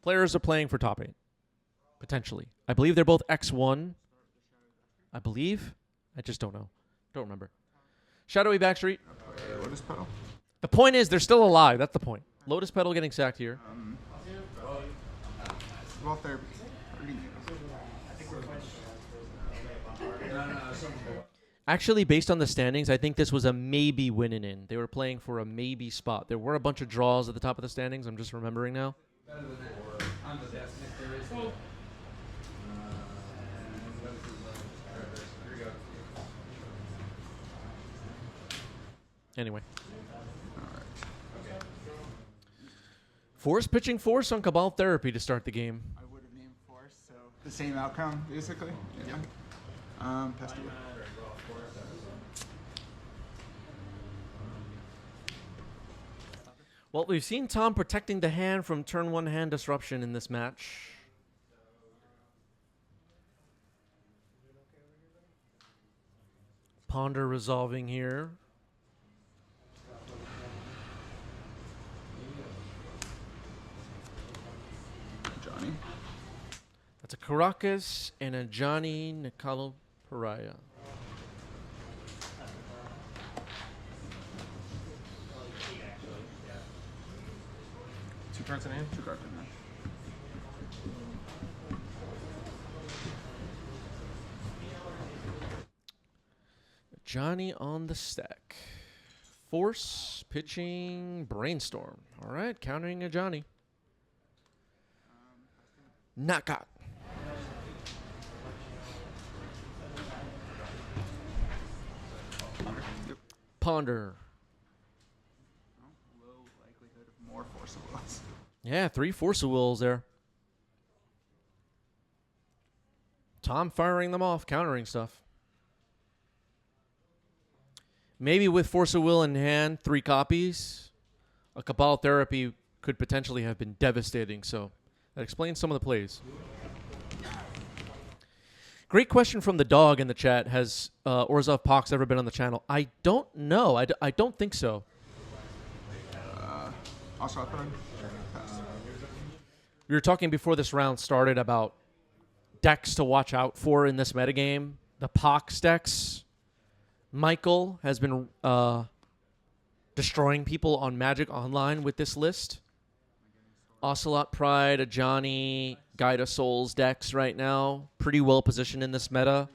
Players are playing for top 8. Potentially. I believe they're both X1. I believe. I just don't know. Don't remember. Shadowy Backstreet. Lotus Petal. The point is they're still alive. That's the point. Lotus Petal getting sacked here. Well, therapy. Actually, based on the standings, I think this was a maybe winning in. They were playing for a maybe spot. There were a bunch of draws at the top of the standings. I'm just remembering now. Anyway. Force pitching Force on Cabal Therapy to start the game. I would have named Force, so the same outcome, basically. Yeah. Pesky. Well, we've seen Tom protecting the hand from turn 1 hand disruption in this match. Ponder resolving here. Johnny. That's a Caracas and a Johnny Nicolo Pariah. Two cards in hand? 2 cards in hand. Johnny on the stack. Force pitching Brainstorm. All right, countering a Johnny. Knockout. Ponder. Low likelihood of more Force of Wills. Yeah, 3 Force of Wills there. Tom firing them off, countering stuff. Maybe with Force of Will in hand, 3 copies, a Cabal Therapy could potentially have been devastating. So that explains some of the plays. Great question from the dog in the chat. Has Orzhov Pox ever been on the channel? I don't know. I don't think so. Also, I thought We were talking before this round started about decks to watch out for in this metagame. The Pox decks. Michael has been destroying people on Magic Online with this list. Ocelot Pride, a Johnny, Guide of Souls decks right now. Pretty well positioned in this meta,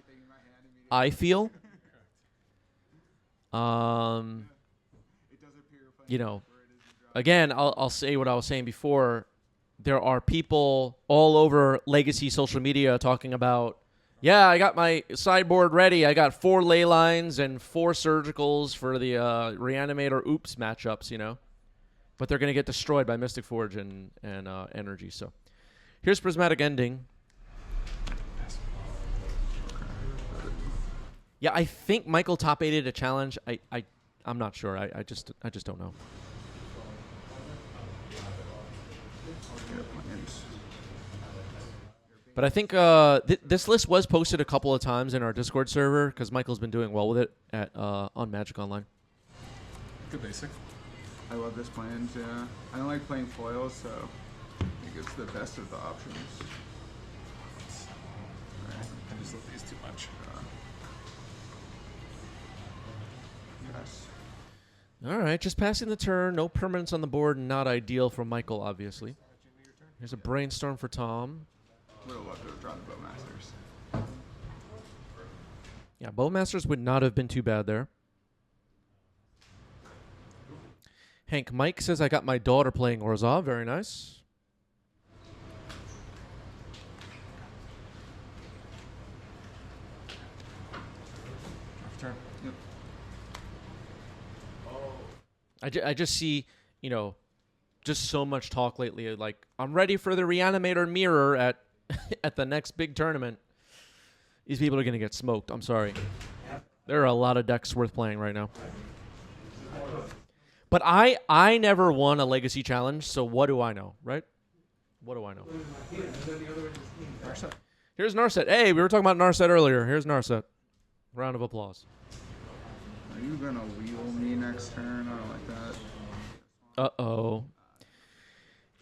I feel. You know, again, I'll say what I was saying before. There are people all over Legacy social media talking about, yeah, I got my sideboard ready. I got 4 ley lines and 4 surgicals for the Reanimator Oops matchups, you know. But they're going to get destroyed by Mystic Forge and Energy. So here's Prismatic Ending. Yeah, I think Michael top 8'd a challenge. I'm not sure. I just don't know. But I think this list was posted a couple of times in our Discord server because Michael's been doing well with it at on Magic Online. Good basic. I love this plan. Yeah, I don't like playing foils, so I think it's the best of the options. I just love these too much. Yes. All right, just passing the turn. No permanents on the board. Not ideal for Michael, obviously. Here's a Brainstorm for Tom. Would have loved to have drawn the Bowmasters. Yeah, Bowmasters would not have been too bad there. Hank Mike says, I got my daughter playing Orzhov. Very nice. Turn. Yep. I just see, you know, just so much talk lately. Like, I'm ready for the Reanimator Mirror at at the next big tournament. These people are going to get smoked. I'm sorry. There are a lot of decks worth playing right now. But I never won a Legacy Challenge, so what do I know, right? What do I know? Narset. Here's Narset. Hey, we were talking about Narset earlier. Here's Narset. Round of applause. Are you gonna wheel me next turn? I don't like that. Uh-oh.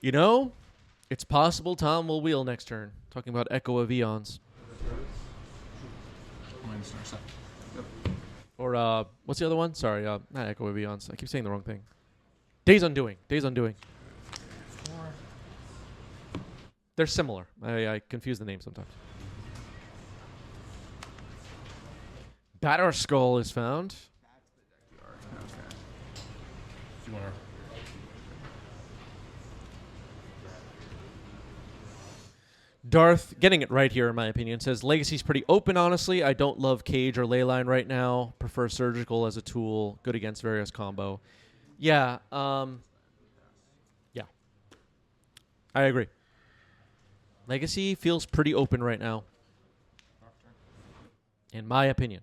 You know, It's possible Tom will wheel next turn. Talking about Echo of Eons. Minus Narset. Yep. Or, what's the other one? Sorry, not Echo of Eons. I keep saying the wrong thing. Days Undoing. Days Undoing. 4. They're similar. I confuse the names sometimes. Batter Skull is found. Okay. Do you want to? Darth, getting it right here in my opinion, says Legacy's pretty open, honestly. I don't love Cage or Leyline right now. Prefer Surgical as a tool. Good against various combo. Yeah, yeah. I agree. Legacy feels pretty open right now, in my opinion.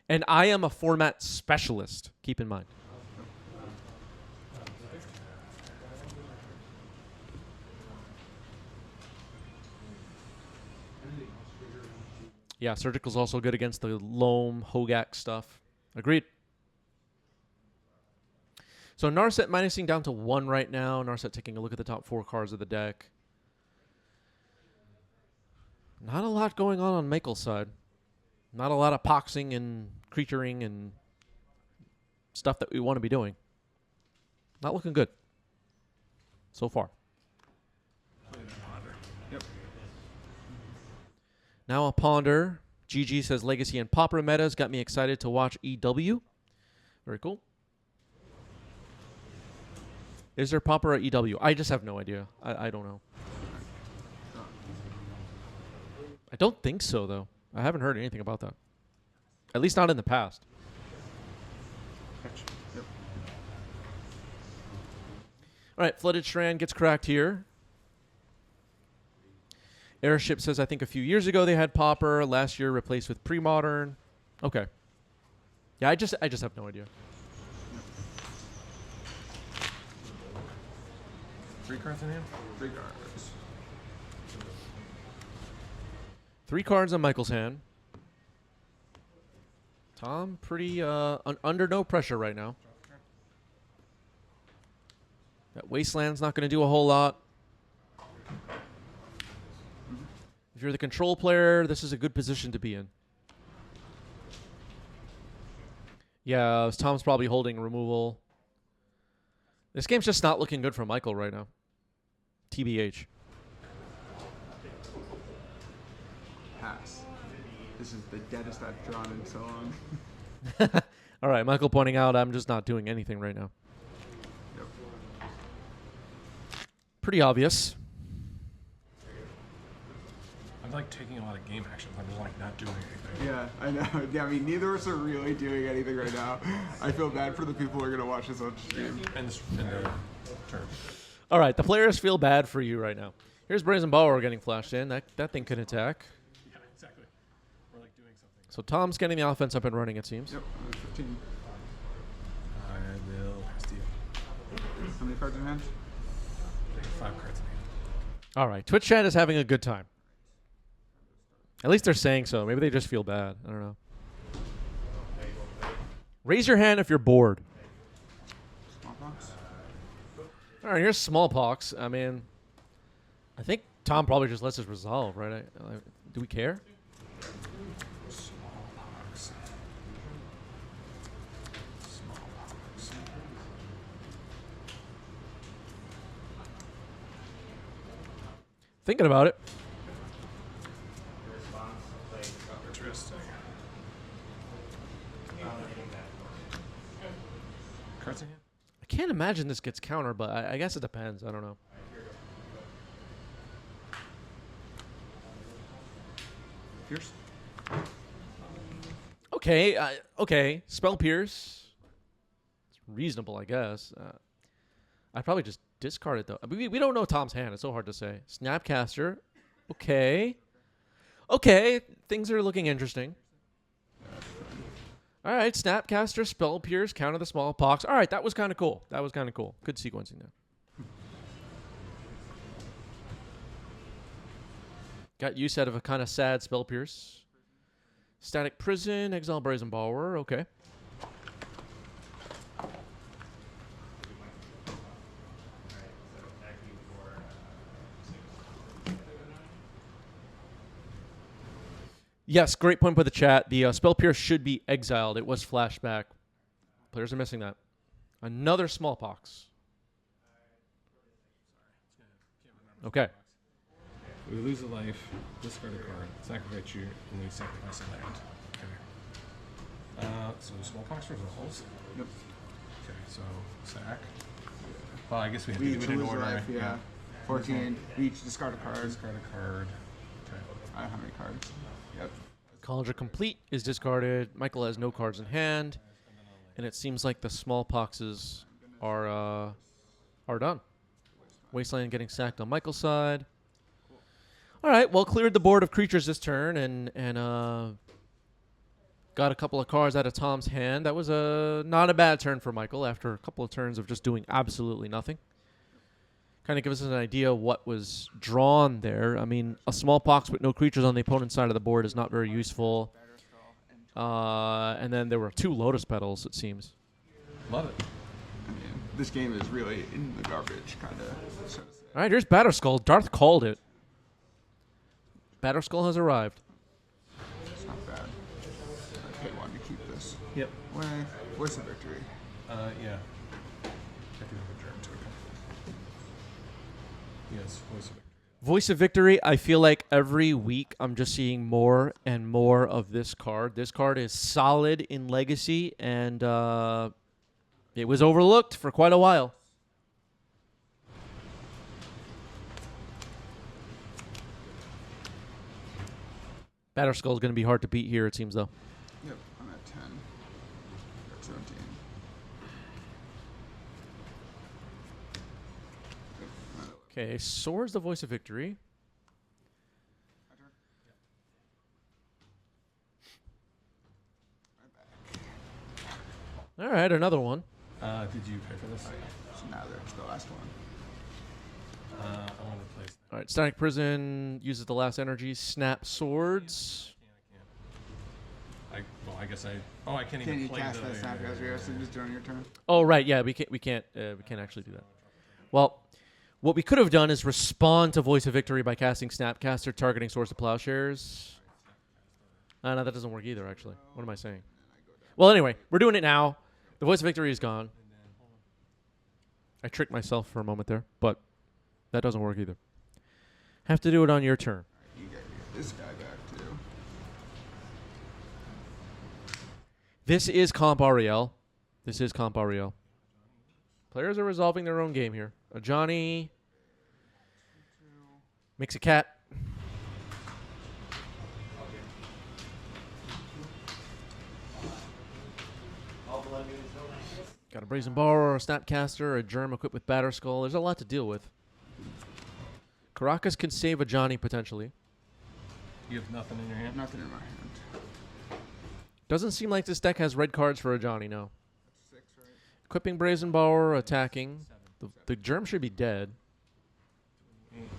And I am a format specialist, keep in mind. Yeah, Surgical's also good against the Loam, Hogak stuff. Agreed. So Narset minusing down to 1 right now. Narset taking a look at the top 4 cards of the deck. Not a lot going on Michael's side. Not a lot of poxing and creaturing and stuff that we want to be doing. Not looking good so far. Yep. Now a Ponder. GG says Legacy and Pauper metas got me excited to watch EW. Very cool. Is there Pauper or EW? I just have no idea. I don't know. I don't think so, though. I haven't heard anything about that. At least not in the past. Catch. Yep. All right, Flooded Strand gets cracked here. Airship says, I think a few years ago they had Pauper. Last year replaced with Pre-Modern. Okay. Yeah, I just have no idea. 3 cards in hand. 3 cards. 3 cards on Michael's hand. Tom, pretty under no pressure right now. That Wasteland's not going to do a whole lot. If you're the control player, this is a good position to be in. Yeah, Tom's probably holding removal. This game's just not looking good for Michael right now. TBH. Pass. This is the deadest I've drawn in so long. All right, Michael pointing out I'm just not doing anything right now. Yep. Pretty obvious. I'm like taking a lot of game action, but I'm just like not doing anything. Yeah, I know. Yeah, I mean, neither of us are really doing anything right now. I feel bad for the people who are going to watch this on stream. And this and the turn. All right, the players feel bad for you right now. Here's Brazen Bauer getting flashed in. That thing can attack. Yeah, exactly. We're like doing something. So Tom's getting the offense up and running, it seems. Yep, 15. I will pass to you. How many cards in hand? Take 5 cards in hand. All right, Twitch chat is having a good time. At least they're saying so. Maybe they just feel bad. I don't know. Raise your hand if you're bored. Smallpox? All right, here's Smallpox. I mean, I think Tom probably just lets us resolve, right? Do we care? Smallpox. Smallpox. Thinking about it. Interesting. Cards in hand? I can't imagine this gets counter, but I guess it depends. I don't know. Pierce? Okay, okay. Spell Pierce. It's reasonable, I guess. I'd probably just discard it, though. I mean, we don't know Tom's hand. It's so hard to say. Snapcaster. Okay. Okay, things are looking interesting. All right, Snapcaster, Spell Pierce, counter the Smallpox. All right, that was kind of cool. That was kind of cool. Good sequencing there. Got use out of a kind of sad Spell Pierce. Static Prison, Exile Brazen Borrower. Okay. Yes, great point by the chat. The Spell Pierce should be exiled. It was flashback. Players are missing that. Another smallpox. Okay. We lose a life, discard a card, sacrifice you, and we sacrifice a land. Okay. So smallpox resolves. Yep. Okay, so sack. Well, I guess we have We to do each it in lose a order. life, yeah. 14. We each discard a card. Discard a card. Okay. I don't have any cards. Yep. College Complete is discarded. Michael has no cards in hand. And it seems like the smallpoxes are done. Wasteland getting sacked on Michael's side. All right, well, cleared the board of creatures this turn and got a couple of cards out of Tom's hand. That was not a bad turn for Michael after a couple of turns of just doing absolutely nothing. Kind of gives us an idea of what was drawn there. I mean, a smallpox with no creatures on the opponent's side of the board is not very useful. And then there were 2 Lotus Petals, it seems. Love it. I mean, this game is really in the garbage, kind of. All right, here's Batterskull. Darth called it. Batterskull has arrived. It's not bad. I pay 1 to keep this. Yep. What's the victory? Yeah. I do have a germ token. Yes, voice of victory. Voice of Victory, I feel like every week I'm just seeing more and more of this card. This card is solid in Legacy, and it was overlooked for quite a while. Batterskull is going to be hard to beat here, it seems, though. Yep, I'm at 10. Got 17. Okay, Sword's the Voice of Victory. All right, another one. Did you pay for this? So now there's the last one. I want to place. All right, Static Prison uses the last energy. Snap Swords. I guess I. Oh, I can't even Can you play cast the. that snap as you're just during your turn? Oh, right, yeah, we can't actually do that. Well, what we could have done is respond to Voice of Victory by casting Snapcaster, targeting Source of Plowshares. No, that doesn't work either, actually. What am I saying? Well, anyway, we're doing it now. The Voice of Victory is gone. I tricked myself for a moment there, but that doesn't work either. Have to do it on your turn. You get this guy back too. This is Comp Ariel. This is Comp Ariel. Players are resolving their own game here. A Johnny makes a cat. Got a Brazen Borrower, a Snapcaster, a Germ equipped with Batterskull. There's a lot to deal with. Caracas can save a Johnny potentially. You have nothing in your hand. Nothing in my hand. Doesn't seem like this deck has red cards for a Johnny, no. That's 6, right? Equipping Brazen Borrower, attacking. The Germ should be dead. 28.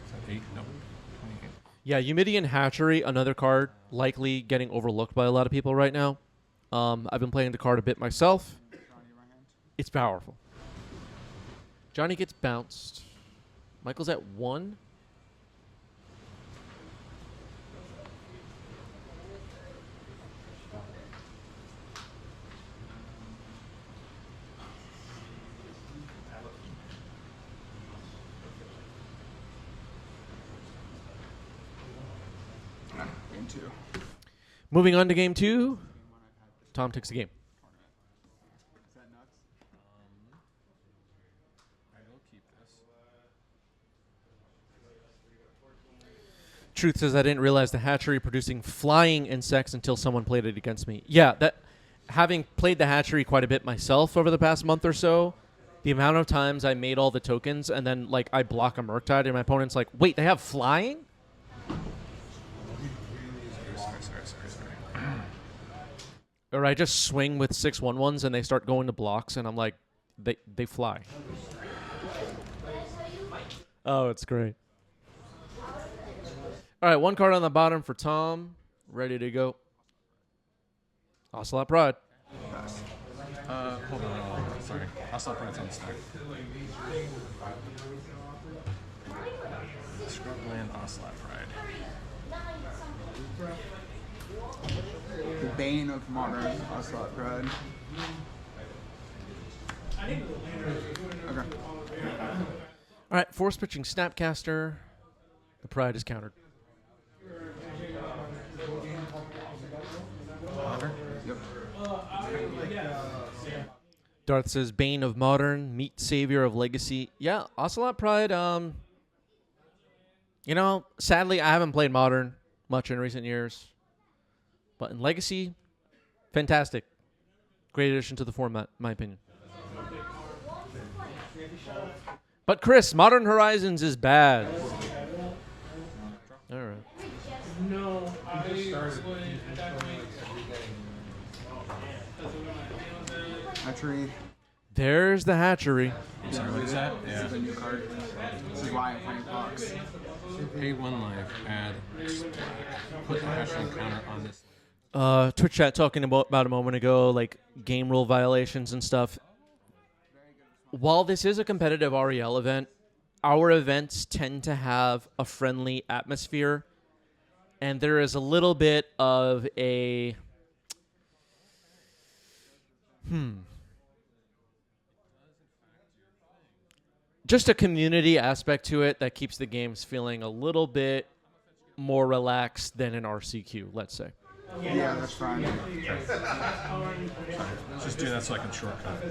Is that 8? No. 28. Yeah, Eumidian Hatchery, another card, likely getting overlooked by a lot of people right now. I've been playing the card a bit myself. Johnny in my hand. It's powerful. Johnny gets bounced. Michael's at 1. Game 2. Moving on to game 2. Tom takes the game. Is that nuts? I will keep this. Truth says I didn't realize the hatchery producing flying insects until someone played it against me. Yeah, that having played the hatchery quite a bit myself over the past month or so, the amount of times I made all the tokens and then like I block a Murktide and my opponent's like, wait, they have flying? Sorry. Or I just swing with 6/1/1s and they start going to blocks and I'm like, they fly. Oh, it's great. All right, 1 card on the bottom for Tom. Ready to go. Ocelot Pride. Hold on. Sorry. I'll stop right on the stack. Scrubland Ocelot Pride. The bane of modern Ocelot Pride. Okay. All right, force pitching Snapcaster. The Pride is countered. Yep. Darth says Bane of Modern, meet Savior of Legacy. Yeah, Ocelot Pride, you know, sadly I haven't played Modern much in recent years. But in Legacy, fantastic. Great addition to the format, in my opinion. But Chris, Modern Horizons is bad. All right. No, I Hatchery. There's the hatchery. Sorry, what is that? This Yeah. is a new card. This is why I'm playing Fox. Pay 1 life, add X black. Put the hatchling counter on this. Twitch chat talking about a moment ago, like game rule violations and stuff. While this is a competitive REL event, our events tend to have a friendly atmosphere, and there is a little bit of a just a community aspect to it that keeps the games feeling a little bit more relaxed than an RCQ, let's say. Yeah, that's fine. Just do that so I can shortcut.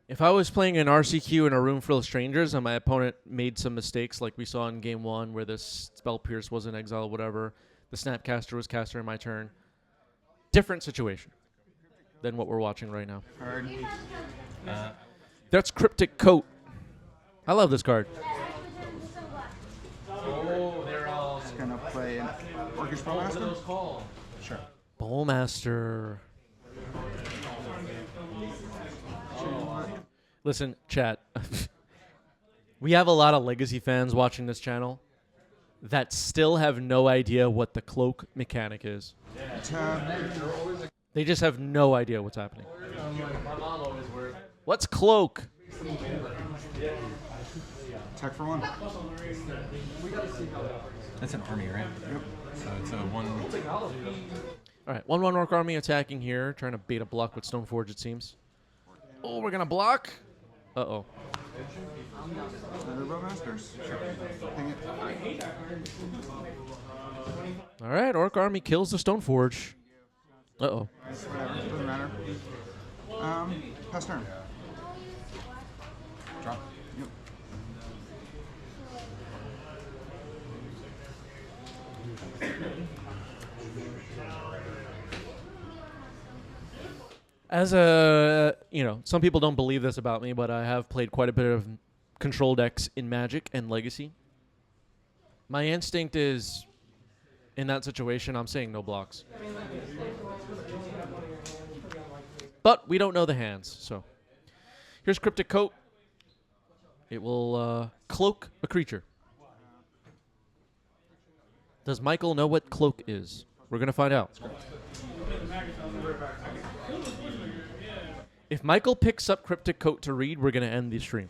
If I was playing an RCQ in a room full of strangers and my opponent made some mistakes like we saw in game 1 where this Spell Pierce was in exile, whatever, the Snapcaster was caster in my turn, different situation than what we're watching right now. Card. That's Cryptic Coat. I love this card. Just gonna play an Orcish Bowmaster. Sure. Bowmaster. Listen, chat. We have a lot of Legacy fans watching this channel that still have no idea what the cloak mechanic is. They just have no idea what's happening. What's cloak? Tech for 1. That's an army, right? Yep. So it's a 1. All right, 1/1 Orc Army attacking here, trying to bait a block with Stoneforge, it seems. Oh, we're gonna block. Uh-oh. Another Bowmasters. Sure. Hang it. All right, Orc Army kills the Stoneforge. Uh-oh. Whatever. Doesn't matter. Pass turn. Drop. Yep. As a, some people don't believe this about me, but I have played quite a bit of control decks in Magic and Legacy. My instinct is, in that situation, I'm saying no blocks. But we don't know the hands, so. Here's Cryptic Coat. It will cloak a creature. Does Michael know what cloak is? We're going to find out. If Michael picks up Cryptic Coat to read, we're going to end the stream.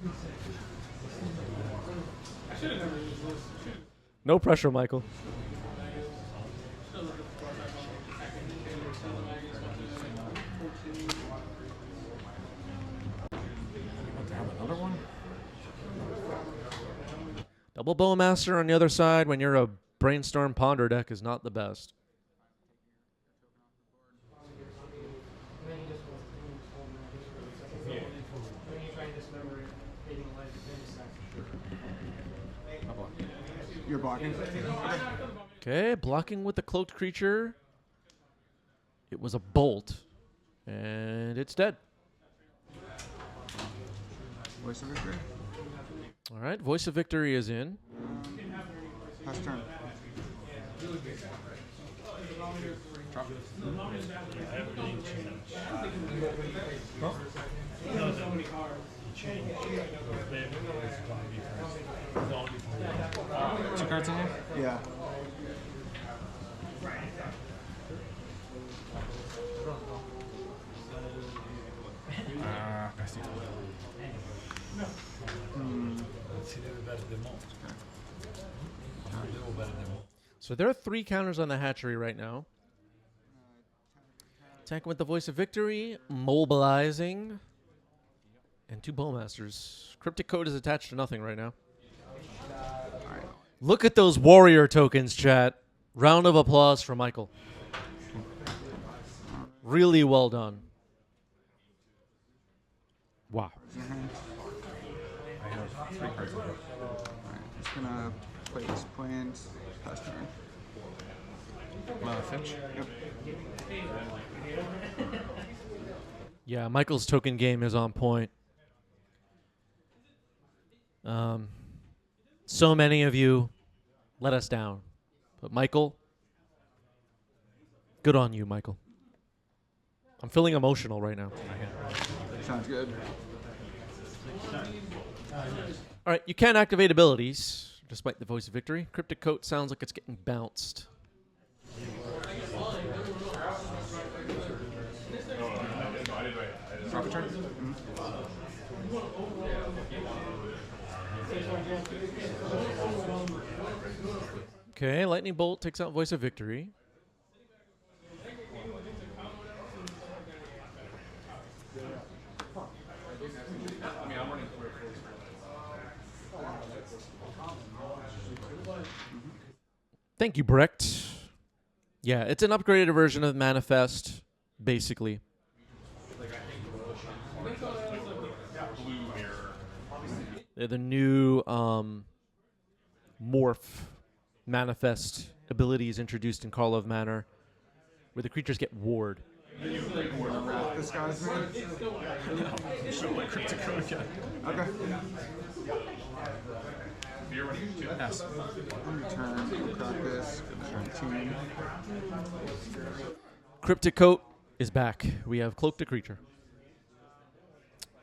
No pressure, Michael. Want to have another one? Double Bowmaster on the other side when you're a Brainstorm Ponder deck is not the best. You're blocking. Okay, blocking with the cloaked creature. It was a bolt, and it's dead. Voice of Victory. All right, Voice of Victory is in. Pass turn. Drop. Two cards in here? Yeah. Best So there are 3 counters on the hatchery right now. Attacking with the Voice of Victory, mobilizing, and 2 Bowmasters. Cryptic Code is attached to nothing right now. Look at those warrior tokens, chat. Round of applause for Michael. Really well done. Wow. I have 3 cards in hand. I'm just gonna play this plant. Pass turn. Finch. Yep. Yeah, Michael's token game is on point. So many of you let us down. But Michael, good on you, Michael. I'm feeling emotional right now. Sounds good. All right, you can activate abilities, despite the Voice of Victory. Cryptic Coat sounds like it's getting bounced. Drop a turn. Okay, Lightning Bolt takes out Voice of Victory. Thank you, Brecht. Yeah, it's an upgraded version of Manifest, basically. They're the new morph manifest abilities introduced in Call of Manor, where the creatures get ward. This guy's man. Show my Cryptic Code again. Okay. Pass. Return. Crack this. 19. Cryptic Coat is back. We have Cloaked a Creature.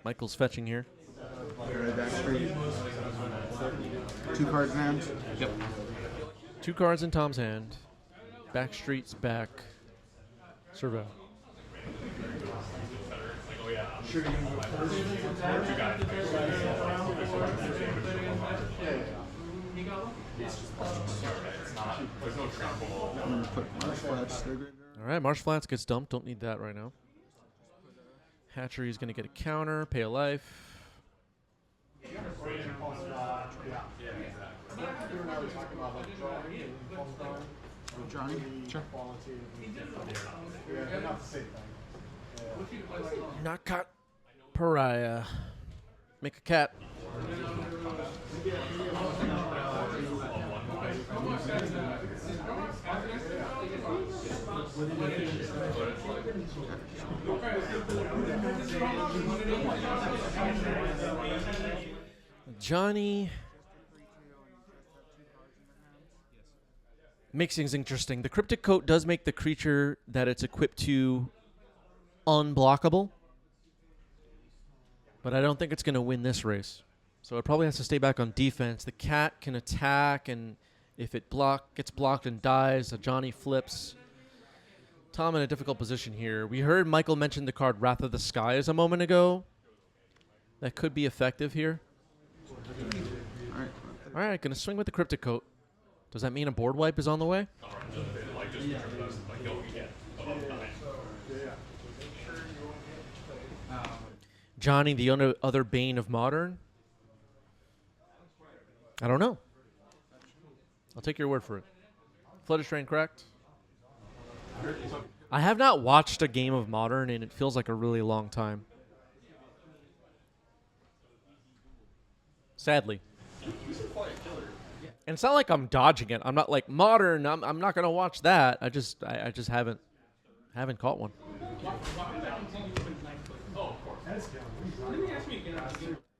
Michael's fetching here. Alright, back street. 2 cards in hand. Yep. 2 cards in Tom's hand. Backstreet's back. Survey. I'm gonna put Marsh Flats to the graveyard. All right, Marsh Flats gets dumped. Don't need that right now. Hatchery is going to get a counter, pay a life. Johnny? Sure. Not caught. Pariah. Make a cat. Johnny makes things interesting. The Cryptic Coat does make the creature that it's equipped to unblockable, but I don't think it's going to win this race. So it probably has to stay back on defense. The cat can attack, and if it gets blocked and dies, Johnny flips. Tom in a difficult position here. We heard Michael mention the card Wrath of the Skies a moment ago. That could be effective here. All right, going to swing with the Cryptic Coat. Does that mean a board wipe is on the way? Johnny, the other bane of Modern? I don't know. I'll take your word for it. Flooded Strain cracked. I have not watched a game of Modern, and it feels like a really long time. Sadly. And it's not like I'm dodging it. I'm not like Modern. I'm not gonna watch that. I just haven't caught one.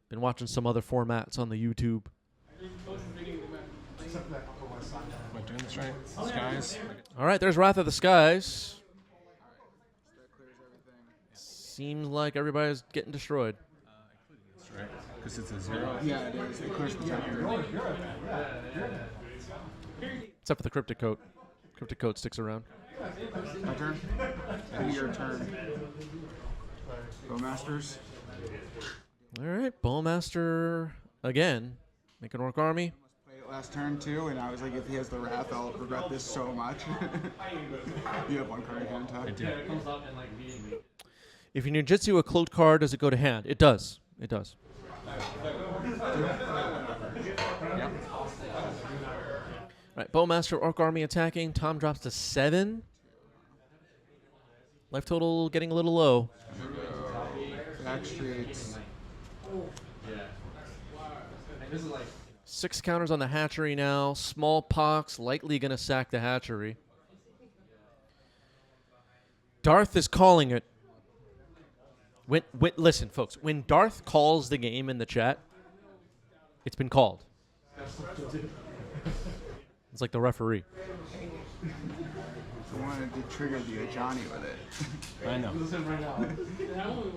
Been watching some other formats on the YouTube. Am I doing this right? Skies. All right, there's Wrath of the Skies. Seems like everybody's getting destroyed. That's right. Because it's a 0. Yeah, it is. It clears the turn. Except for the Cryptic Coat. Cryptic Coat sticks around. My turn. And your turn. Bowmasters. All right, Bowmaster again. Make an Orc Army. Play it last turn too, and I was like, if he has the Wrath, I'll regret this so much. You have 1 card in hand, Todd. I do. If you ninjutsu a cloaked card, does it go to hand? It does. It does. Yep. All right, Bowmaster, Orc Army attacking. Tom drops to 7. Life total getting a little low. Back streets. 6 counters on the hatchery now. Smallpox likely going to sack the hatchery. Darth is calling it. Listen, folks. When Darth calls the game in the chat, it's been called. It's like the referee. I wanted to trigger the Ajani with it. I know.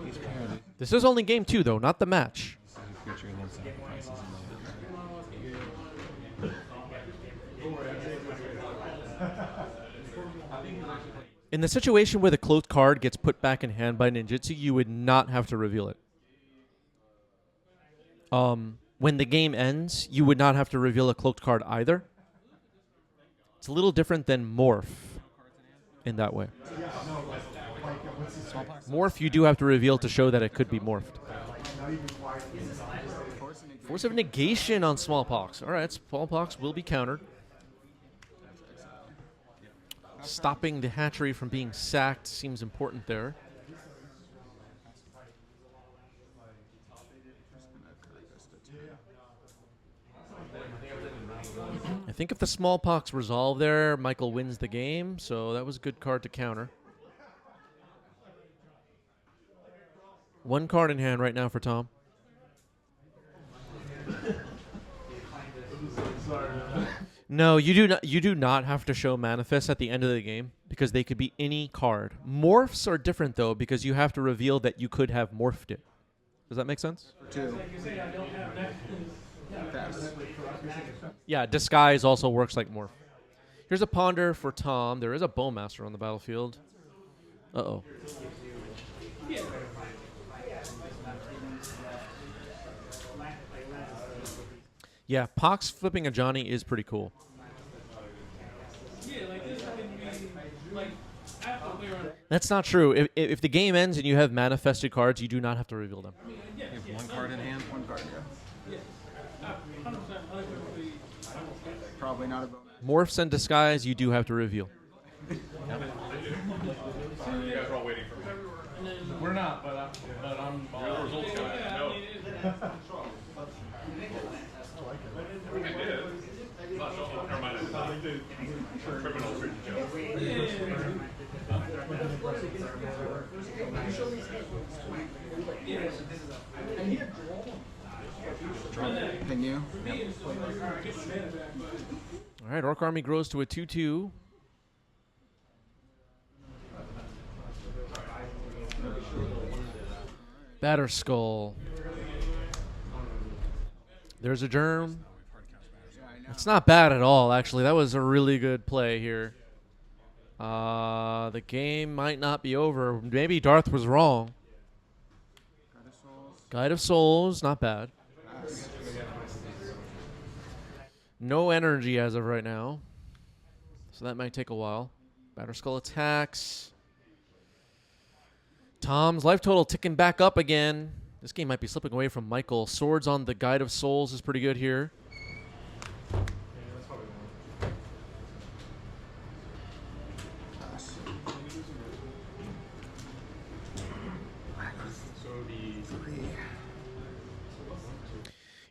He's parodied. This is only game 2, though, not the match. Future and then sacrifices In the situation where the cloaked card gets put back in hand by ninjutsu, you would not have to reveal it. When the game ends, you would not have to reveal a cloaked card either. It's a little different than Morph in that way. Morph, you do have to reveal to show that it could be morphed. Force of negation on Smallpox. All right, Smallpox will be countered. Stopping the hatchery from being sacked seems important there. I think if the Smallpox resolve there, Michael wins the game, so that was a good card to counter. 1 card in hand right now for Tom. No, you do not have to show manifest at the end of the game because they could be any card. Morphs are different though because you have to reveal that you could have morphed it. Does that make sense? 2. Pass. Yeah, disguise also works like morph. Here's a ponder for Tom. There is a bowmaster on the battlefield. Uh-oh. Yeah, Pox flipping a Johnny is pretty cool. That's not true. If the game ends and you have manifested cards, you do not have to reveal them. You have 1 card in hand. 1 card, yeah. Probably not a bonus. Morphs and disguise, you do have to reveal. You guys are all waiting for me. We're not, but I'm the results guy. I know. I did. Never mind. Criminal treated jail. Can you? All right, Orc Army grows to a 2-2. Batter Skull. There's a germ. It's not bad at all, actually. That was a really good play here. The game might not be over. Maybe Darth was wrong. Guide of Souls, not bad. No energy as of right now. So that might take a while. Batter Skull attacks. Tom's life total ticking back up again. This game might be slipping away from Michael. Swords on the Guide of Souls is pretty good here.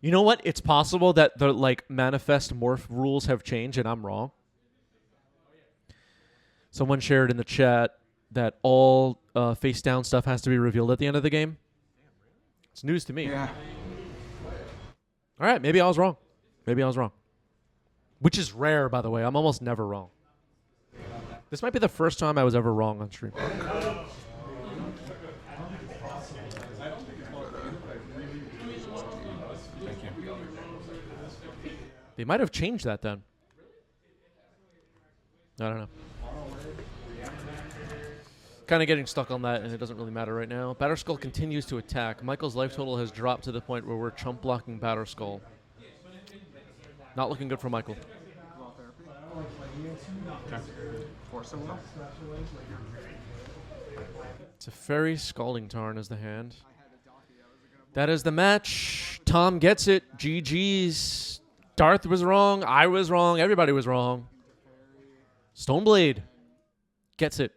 You know what? It's possible that the manifest morph rules have changed, and I'm wrong. Someone shared in the chat that all face down stuff has to be revealed at the end of the game. It's news to me. Yeah. All right, maybe I was wrong. Maybe I was wrong. Which is rare, by the way. I'm almost never wrong. This might be the first time I was ever wrong on stream. They might have changed that then. I don't know. Kind of getting stuck on that, and it doesn't really matter right now. Batterskull continues to attack. Michael's life total has dropped to the point where we're chump blocking Batterskull. Not looking good for Michael. Raw therapy. Okay. Force him, though. It's a Fairy Scalding Tarn as the hand. That is the match. Tom gets it. GG's. Darth was wrong. I was wrong. Everybody was wrong. Stoneblade gets it.